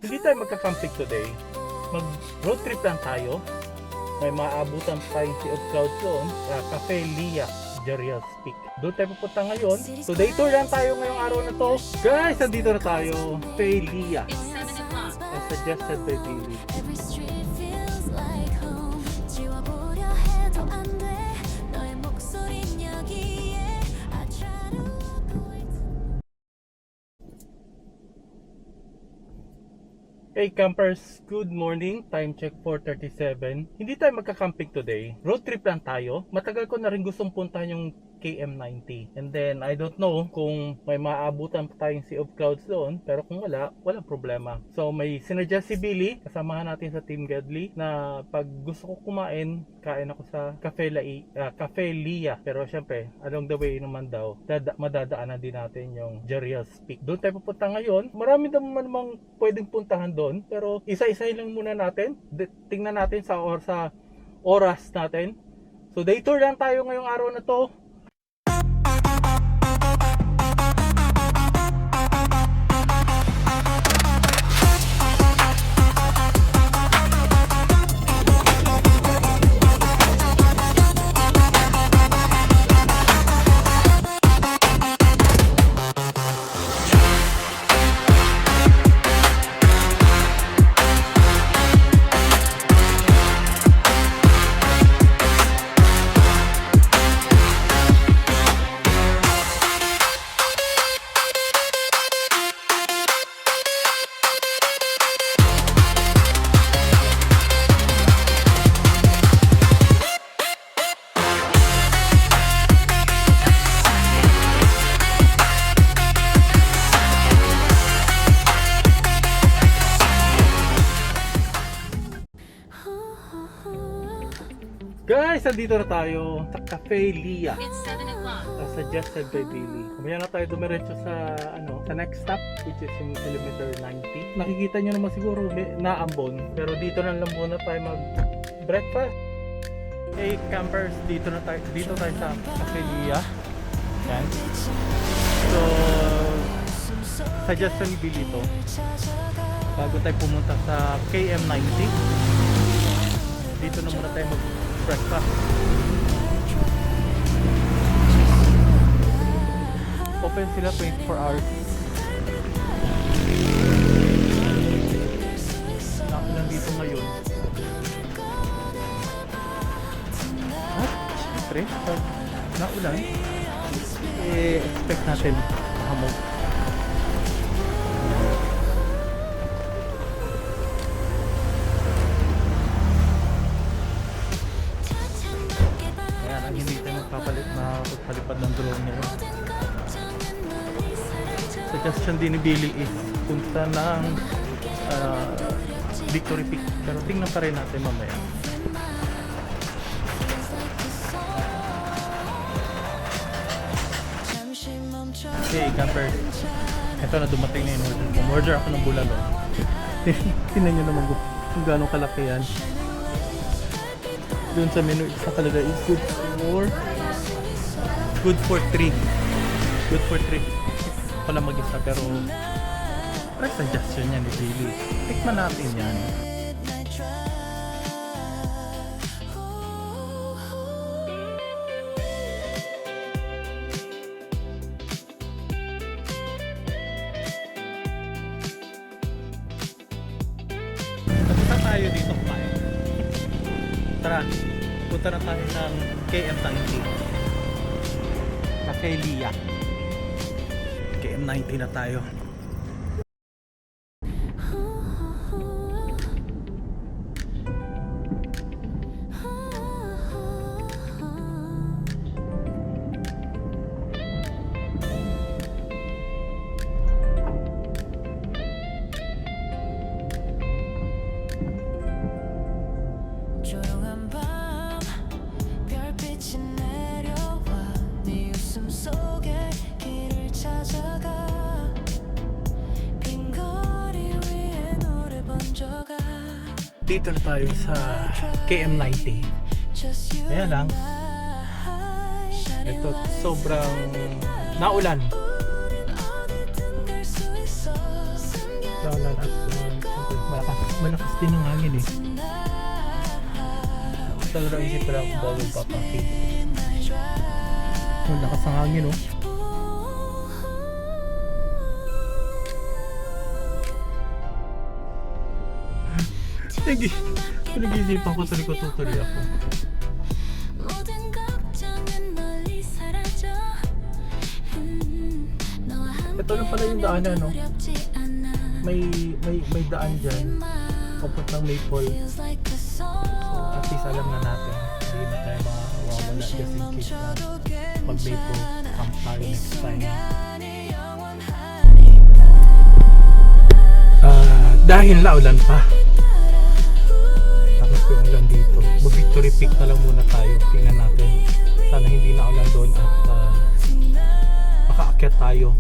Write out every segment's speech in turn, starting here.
Hindi tayo magka-camping today. Mag road trip lang tayo. May maaabutan pa tayong Sea of Clouds doon, Cafe Lia, Jerial Peak. Doon tayo pupunta ngayon. So day tour lang tayo ngayong araw na to. Guys, nandito na tayo. Cafe Lia. It's 7 o'clock. As suggested by Billy. Every street feels like home. 지워보려 해도 안 돼. 너의 목소린 여기에. I try to walk away. Hey campers, good morning. Time check 4:37. Hindi tayo magka-camping today. Road trip lang tayo. Matagal ko na rin gustong puntahan yung KM90. And then I don't know kung may maaabutan pa tayong Sea of Clouds doon, pero kung wala, walang problema. So may sinuggest si Billy, kasamahan natin sa Team Godly, na pag gusto ko kumain, kain ako sa Cafe Lia. Pero syempre, along the way naman daw, madadaanan din natin yung Jerial Peak. Doon tayo pupunta ngayon. Marami naman namang pwedeng puntahan doon, pero isa-isahin lang muna natin. Tingnan natin sa oras natin. So day tour lang tayo ngayong araw na to. Guys, nandito na tayo sa Cafe Lia. It's 7 o'clock. As suggested by Billy. Kumaya na tayo dumiretso sa sa next stop, which is yung kilometer 90. Nakikita nyo naman siguro naambon, pero dito na lang muna tayo mag breakfast. Hey campers, dito tayo sa Cafe Lia. Yan. So suggestion ni Billy to, bago tayo pumunta sa KM90, dito na muna tayo mag breakfast. Open sila 24 hours. Nandito ngayon. At syempre, pag naulan, expect natin mahamog. Ayan, ang hindi tayo magpapalipad ng drone ngayon. Suggestion din ni Billy is punta ng Victory Peak, pero tingnan pa rin natin mamaya. Okay campers, ito na, dumating na yung order. Umorder ako ng bulalo. Tingnan nyo naman kung gano'ng kalaki yan. Doon sa menu nakalagay is good for 3. Good for 3 pala mag-isa, pero price suggestion yan ni Billy. Tikman natin yan. Punta tayo dito kumain. Tara, punta na tayo ng KM90 Cafe Lia. KM90 na tayo. 조용한 밤 별빛이 내려와 네 웃음 속에 길을 찾아가 빈 거리 위에 노래 번져가 Dito na tayo sa KM90. Just you Ayan lang. and I. Ito sobrang naulan. 우린 어디든 갈 수 있어. Naulan at malakas din ang hangin eh. Talagang isip ko lang kung bawal papakit. Malakas ang hangin oh. Pinag-isipan ko tuloy ko tutuloy ako. 모든 걱정은 멀리 사라져 너와 Ito lang pala yung daanan no. 두렵지 않아 May daan dyan. Papuntang Maple. Feels like the So song at least alam na natin. Hindi na tayo mawawala just in case na pag Maple camp tayo next time. Dahil naulan pa. Tapos yung ulan dito. Mag-Victory Peak na lang muna tayo. Tingnan natin. Sana hindi na ulan doon at makaakyat tayo.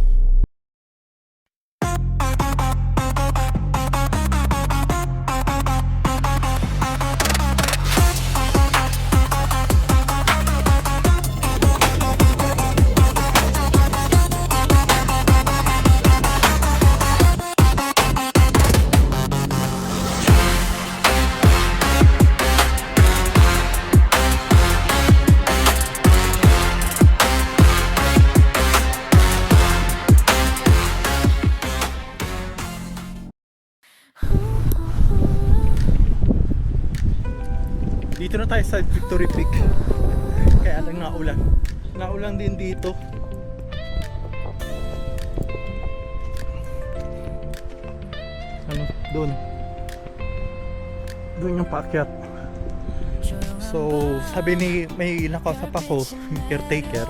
Dito na tayo sa Victory Peak. Kaya lang naulan. Naulan din dito. Ano? Doon. Doon yung paakyat. So, sabi ni may nakausap ako, yung caretaker.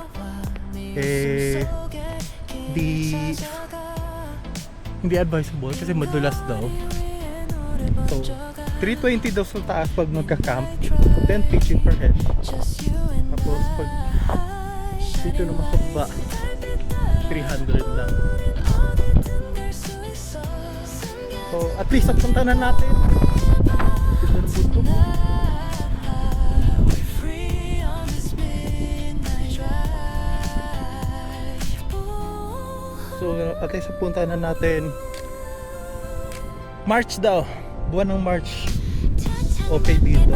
Hindi advisable kasi madulas daw. So, 320 daw sa taas pag magka-camp, 10 pitching per head. Tapos pag dito naman sa baba, 300 lang. So at least napunta na natin. Dito na punto mo. So at least napunta na natin. March daw. Buwan ng March. Okay dito.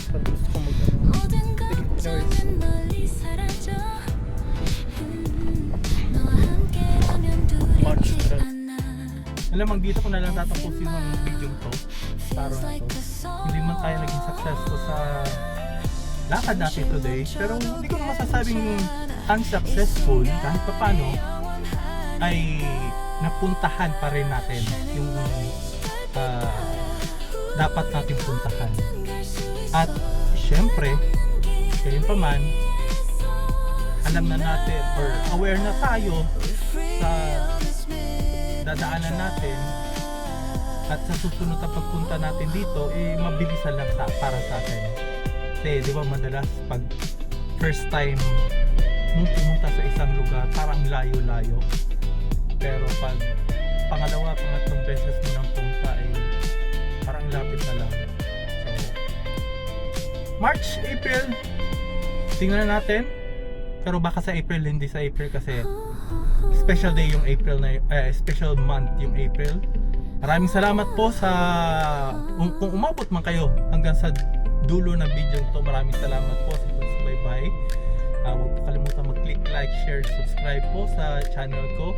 Pero gusto ko March 3. Alam, dito ko na lang tatapusin ng video to. Taro na to. Hindi man tayo naging successful sa lakad natin today. Pero hindi ko naman masasabing unsuccessful. Kahit pa paano ay napuntahan pa rin natin yung dapat natin puntahan. At syempre, gayon pa man, alam na natin or aware na tayo sa dadaanan natin at sa susunod na pagpunta natin dito, mabilisan lang para sa atin. Kasi di ba madalas pag first time mong pumunta sa isang lugar, parang layo-layo. Pero pag pangalawa, pangatlong beses mo nang punta parang lapit na lang. So, March, April, tingnan na natin. Pero baka sa April, hindi sa April kasi special day yung April na special month yung April. Maraming salamat po sa kung umabot man kayo hanggang sa dulo ng video to. Maraming salamat po sa pagsubaybay. Huwag po kalimutan mag-click like, share, subscribe po sa channel ko.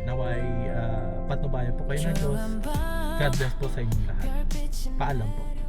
Naway patnubayan po kayo ng Diyos. God bless po sa inyong lahat. Paalam po.